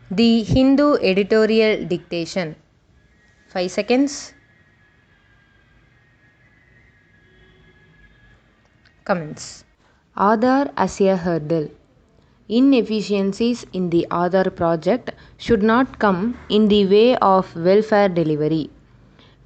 The Hindu editorial dictation. 5 seconds. Comments. Aadhaar as a hurdle. Inefficiencies in the Aadhaar project should not come in the way of welfare delivery.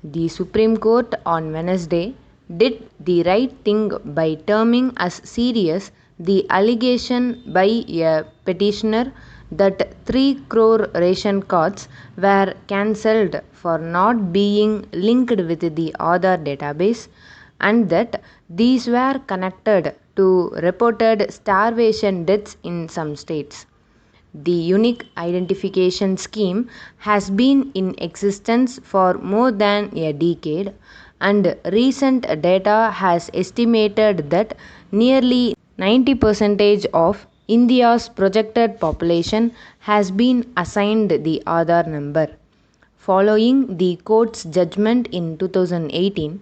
The Supreme Court on Wednesday did the right thing by terming as serious the allegation by a petitioner that 3 crore ration cards were cancelled for not being linked with the Aadhaar database and that these were connected to reported starvation deaths in some states. The unique identification scheme has been in existence for more than a decade, and recent data has estimated that nearly 90% of India's projected population has been assigned the Aadhaar number. Following the court's judgment in 2018,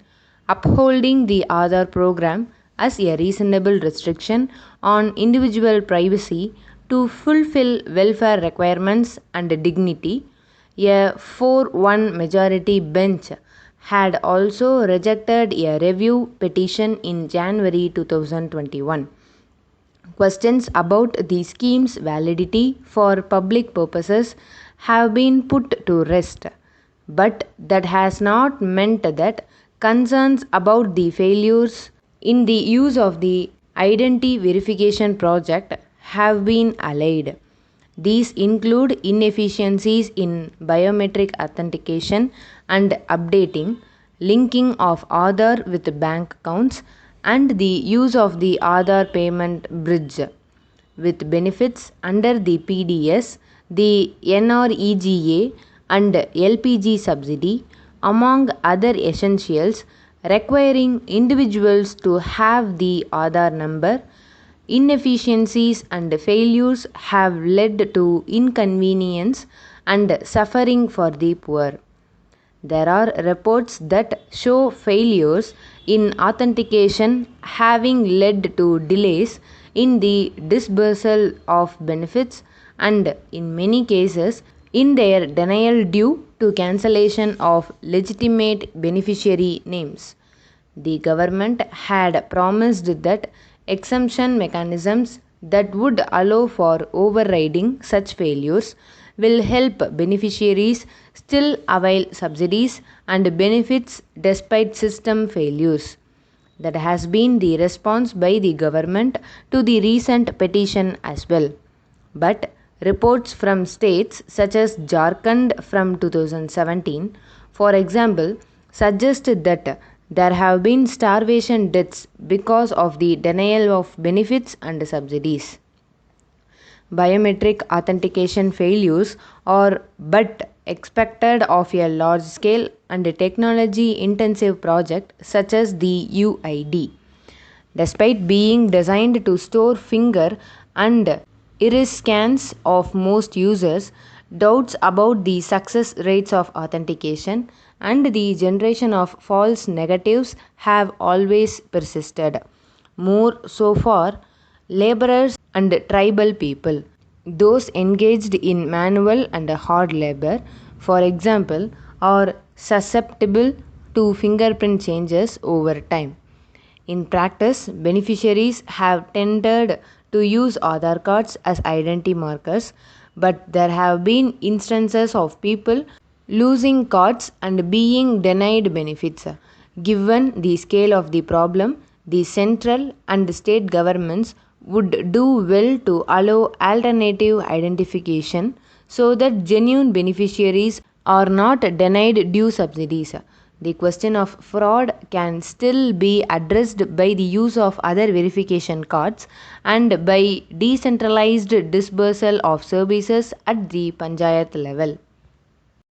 upholding the Aadhaar program as a reasonable restriction on individual privacy to fulfill welfare requirements and dignity, a 4-1 majority bench had also rejected a review petition in January 2021. Questions about the scheme's validity for public purposes have been put to rest, but that has not meant that concerns about the failures in the use of the identity verification project have been allayed. These include inefficiencies in biometric authentication and updating, linking of Aadhaar with bank accounts, and the use of the Aadhaar payment bridge. With benefits under the PDS, the NREGA, and LPG subsidy, among other essentials, requiring individuals to have the Aadhaar number, inefficiencies and failures have led to inconvenience and suffering for the poor. There are reports that show failures in authentication having led to delays in the disbursal of benefits and, in many cases, in their denial due to cancellation of legitimate beneficiary names. The government had promised that exemption mechanisms that would allow for overriding such failures will help beneficiaries still avail subsidies and benefits despite system failures. That has been the response by the government to the recent petition as well. But reports from states such as Jharkhand from 2017, for example, suggested that there have been starvation deaths because of the denial of benefits and subsidies. Biometric authentication failures are but expected of a large scale and technology intensive project such as the UID. Despite being designed to store finger and iris scans of most users, doubts about the success rates of authentication and the generation of false negatives have always persisted. More so for laborers and tribal people, those engaged in manual and hard labor, for example, are susceptible to fingerprint changes over time. In practice, beneficiaries have tended to use Aadhaar cards as identity markers, but there have been instances of people losing cards and being denied benefits. Given the scale of the problem, the central and state governments would do well to allow alternative identification so that genuine beneficiaries are not denied due subsidies. The question of fraud can still be addressed by the use of other verification cards and by decentralized dispersal of services at the panchayat level.